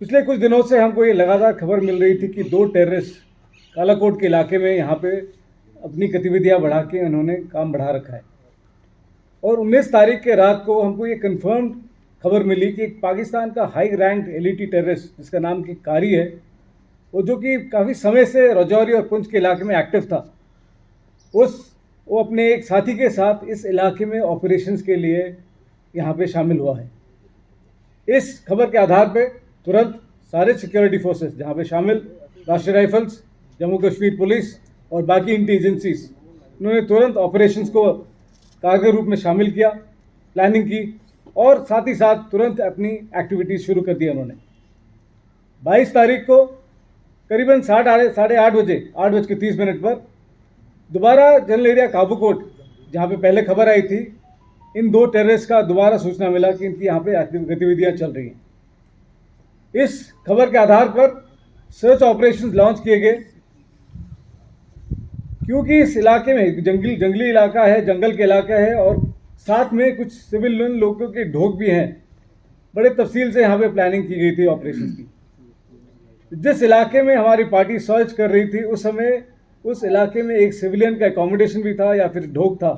पिछले कुछ दिनों से हमको ये लगातार खबर मिल रही थी कि 2 टेररिस्ट कालाकोट के इलाके में यहाँ पे अपनी गतिविधियाँ बढ़ा के उन्होंने काम बढ़ा रखा है। और 19 तारीख के रात को हमको ये कंफर्म खबर मिली कि पाकिस्तान का हाई रैंक एलिटी टेररिस्ट जिसका नाम कि कारी है, वो जो कि काफ़ी समय से राजौरी और पुंछ के इलाके में एक्टिव था, वो अपने एक साथी के साथ इस इलाके में ऑपरेशंस के लिए यहाँ पे शामिल हुआ है। इस खबर के आधार पे तुरंत सारे सिक्योरिटी फोर्सेस जहाँ पे शामिल राष्ट्रीय राइफल्स, जम्मू कश्मीर पुलिस और बाकी इंटेलिजेंसीज, उन्होंने तुरंत ऑपरेशंस को कारगर रूप में शामिल किया, प्लानिंग की और साथ ही साथ तुरंत अपनी एक्टिविटीज़ शुरू कर दी उन्होंने। 22 तारीख को करीबन 8:30 बजे 8:30 पर दोबारा जनरल एरिया काबूकोट, जहाँ पे पहले खबर आई थी, इन 2 टेररिस्ट का दोबारा सूचना मिला कि इनकी यहाँ पे गतिविधियाँ चल रही हैं। इस खबर के आधार पर सर्च ऑपरेशंस लॉन्च किए गए, क्योंकि इस इलाके में जंगली इलाका है, जंगल के इलाका है और साथ में कुछ सिविलियन लोगों के ढोक भी हैं। बड़े तफसील से यहाँ पे प्लानिंग की गई थी ऑपरेशन की। जिस इलाके में हमारी पार्टी सर्च कर रही थी, उस समय उस इलाके में एक सिविलियन का एकोमोडेशन भी था या फिर ढोक था।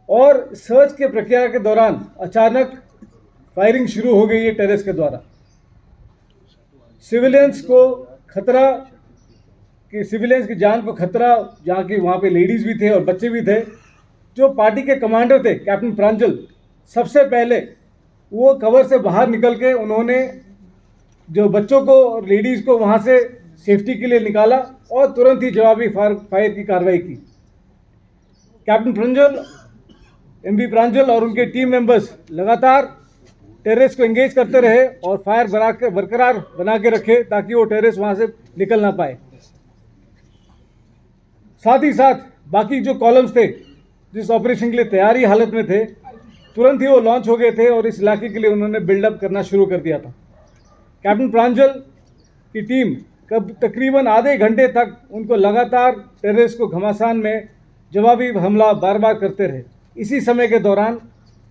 और सर्च के प्रक्रिया के दौरान अचानक फायरिंग शुरू हो गई है टेररिस्ट के द्वारा। सिविलियंस की जान को खतरा, जहाँ की वहाँ पे लेडीज़ भी थे और बच्चे भी थे। जो पार्टी के कमांडर थे कैप्टन प्रांजल, सबसे पहले वो कवर से बाहर निकल के उन्होंने जो बच्चों को और लेडीज़ को वहाँ से सेफ्टी के लिए निकाला और तुरंत ही जवाबी फायर की कार्रवाई की। कैप्टन प्रांजल, एमवी प्रांजल और उनके टीम मेंबर्स लगातार टेररिस्ट को एंगेज करते रहे और फायर बरकरार बना के रखे ताकि वो टेररिस्ट वहाँ से निकल ना पाए। साथ ही साथ बाकी जो कॉलम्स थे जिस ऑपरेशन के लिए तैयारी हालत में थे, तुरंत ही वो लॉन्च हो गए थे और इस इलाके के लिए उन्होंने बिल्डअप करना शुरू कर दिया था। कैप्टन प्रांजल की टीम तकरीबन आधे घंटे तक उनको लगातार टेररिस्ट को घमासान में जवाबी हमला बार बार करते रहे। इसी समय के दौरान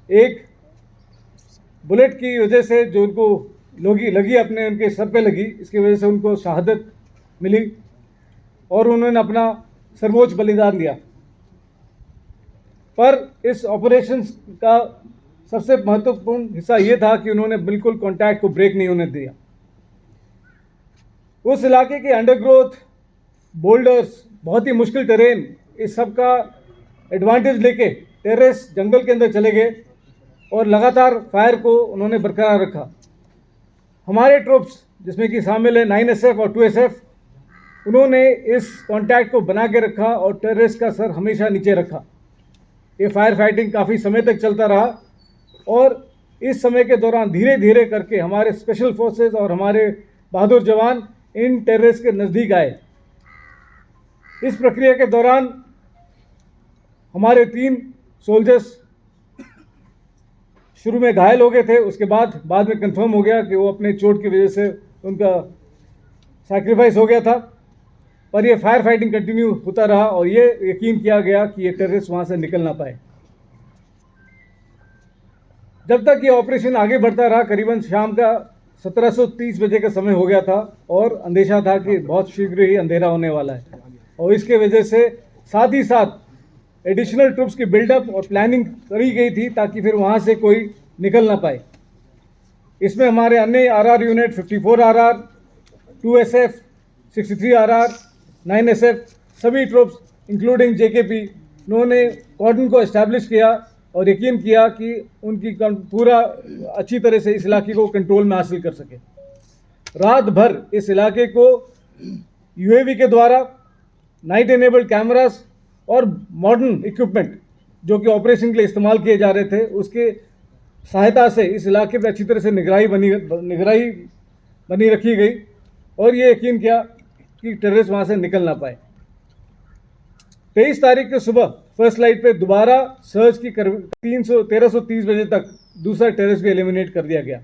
एक बुलेट की वजह से जो उनको लगी उनके सर पे लगी, इसकी वजह से उनको शहादत मिली और उन्होंने अपना सर्वोच्च बलिदान दिया। पर इस ऑपरेशन का सबसे महत्वपूर्ण हिस्सा ये था कि उन्होंने बिल्कुल कॉन्टैक्ट को ब्रेक नहीं होने दिया। उस इलाके के अंडरग्रोथ, बोल्डर्स, बहुत ही मुश्किल टेरेन, इस सब का एडवांटेज लेके टेररिस्ट जंगल के अंदर चले गए और लगातार फायर को उन्होंने बरकरार रखा। हमारे ट्रूप्स जिसमें कि शामिल है 9SF और 2SF, उन्होंने इस कॉन्टैक्ट को बना के रखा और टेररिस्ट का सर हमेशा नीचे रखा। ये फायर फाइटिंग काफ़ी समय तक चलता रहा और इस समय के दौरान धीरे धीरे करके हमारे स्पेशल फोर्सेस और हमारे बहादुर जवान इन टेररिस्ट के नज़दीक आए। इस प्रक्रिया के दौरान हमारे 3 सोल्जर्स शुरू में घायल हो गए थे, उसके बाद में कंफर्म हो गया कि वो अपने चोट की वजह से उनका सैक्रिफाइस हो गया था। पर ये फायर फाइटिंग कंटिन्यू होता रहा और ये यकीन किया गया कि ये टेररिस्ट वहाँ से निकल ना पाए। जब तक ये ऑपरेशन आगे बढ़ता रहा, करीबन शाम का 17:30 बजे का समय हो गया था और अंदेशा था कि बहुत शीघ्र ही अंधेरा होने वाला है और इसके वजह से साथ ही साथ एडिशनल ट्रूप्स की बिल्डअप और प्लानिंग करी गई थी ताकि फिर वहाँ से कोई निकल ना पाए। इसमें हमारे अन्य RR unit 54 RR, 2SF, 63 RR, 9SF, सभी ट्रूप्स इंक्लूडिंग JKP, उन्होंने कॉर्डन को एस्टैब्लिश किया और यकीन किया कि उनकी पूरा अच्छी तरह से इस इलाके को कंट्रोल में हासिल कर सके। रात भर इस इलाके को UAV के द्वारा, नाइट एनेबल्ड कैमरास और मॉडर्न इक्विपमेंट जो कि ऑपरेशन के लिए इस्तेमाल किए जा रहे थे, उसके सहायता से इस इलाके पर अच्छी तरह से निगरानी बनी रखी गई और ये यकीन किया कि टेररिस्ट वहाँ से निकल ना पाए। 23 तारीख की सुबह फर्स्ट लाइट पे दोबारा सर्च की 1330 बजे तक दूसरा टेररिस्ट भी एलिमिनेट कर दिया गया।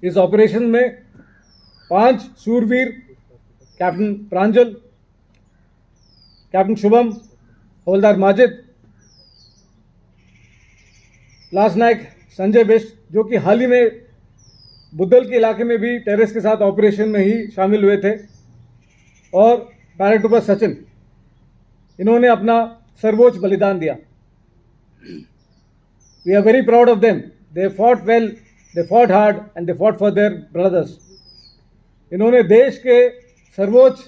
इस ऑपरेशन में 5 सूरवीर, कैप्टन प्रांजल, कैप्टन शुभम, हवलदार माजिद, लांस नायक संजय बिष्ट, जो कि हाल ही में बुद्धल के इलाके में भी टेररिस्ट के साथ ऑपरेशन में ही शामिल हुए थे। और पैराट्रूपर सचिन, इन्होंने अपना सर्वोच्च बलिदान दिया। We are very proud of them. They fought well, they fought hard and they fought for their brothers. इन्होंने देश के सर्वोच्च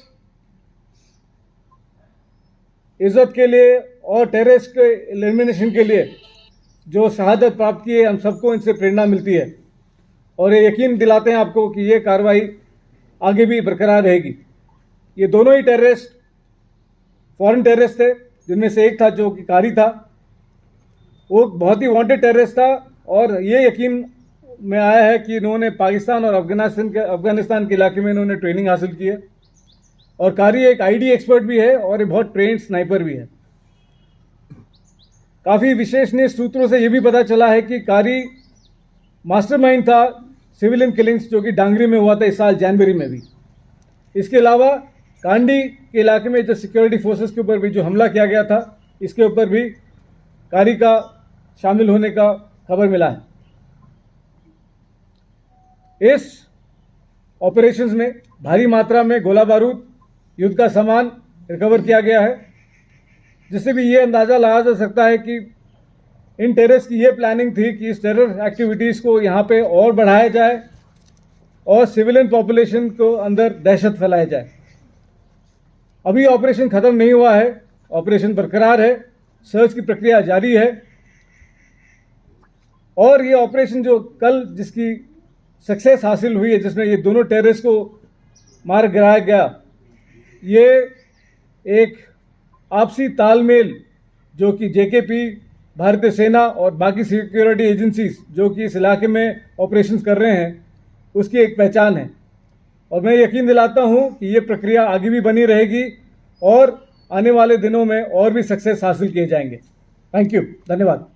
इज्जत के लिए और टेररिस्ट के एलिमिनेशन के लिए जो शहादत प्राप्त की है, हम सबको इनसे प्रेरणा मिलती है और ये यकीन दिलाते हैं आपको कि ये कार्रवाई आगे भी बरकरार रहेगी। ये दोनों ही टेररिस्ट फॉरेन टेररिस्ट थे, जिनमें से एक था जो कि कारी था, वो बहुत ही वांटेड टेररिस्ट था और ये यकीन में आया है कि इन्होंने पाकिस्तान और अफगानिस्तान के इलाके में इन्होंने ट्रेनिंग हासिल की है। और कारी एक आईडी एक्सपर्ट भी है और ये बहुत ट्रेंड स्नाइपर भी है। काफ़ी विश्वसनीय सूत्रों से ये भी पता चला है कि कारी मास्टरमाइंड था सिविलियन किलिंग्स जो कि डांगरी में हुआ था इस साल जनवरी में भी। इसके अलावा कांडी के इलाके में जो सिक्योरिटी फोर्सेस के ऊपर भी जो हमला किया गया था, इसके ऊपर भी कारी का शामिल होने का खबर मिला है। इस ऑपरेशंस में भारी मात्रा में गोला बारूद, युद्ध का सामान रिकवर किया गया है, जिससे भी ये अंदाज़ा लगाया जा सकता है कि इन टेररिस्ट की ये प्लानिंग थी कि इस टेरर एक्टिविटीज़ को यहाँ पे और बढ़ाया जाए और सिविलियन पॉपुलेशन को अंदर दहशत फैलाया जाए। अभी ऑपरेशन ख़त्म नहीं हुआ है, ऑपरेशन बरकरार है, सर्च की प्रक्रिया जारी है और ये ऑपरेशन जो कल जिसकी सक्सेस हासिल हुई है, जिसमें ये दोनों टेररिस्ट को मार गिराया गया, ये एक आपसी तालमेल जो कि जेकेपी, भारतीय सेना और बाकी सिक्योरिटी एजेंसीज जो कि इस इलाके में ऑपरेशंस कर रहे हैं, उसकी एक पहचान है। और मैं यकीन दिलाता हूं कि ये प्रक्रिया आगे भी बनी रहेगी और आने वाले दिनों में और भी सक्सेस हासिल किए जाएंगे। थैंक यू, धन्यवाद।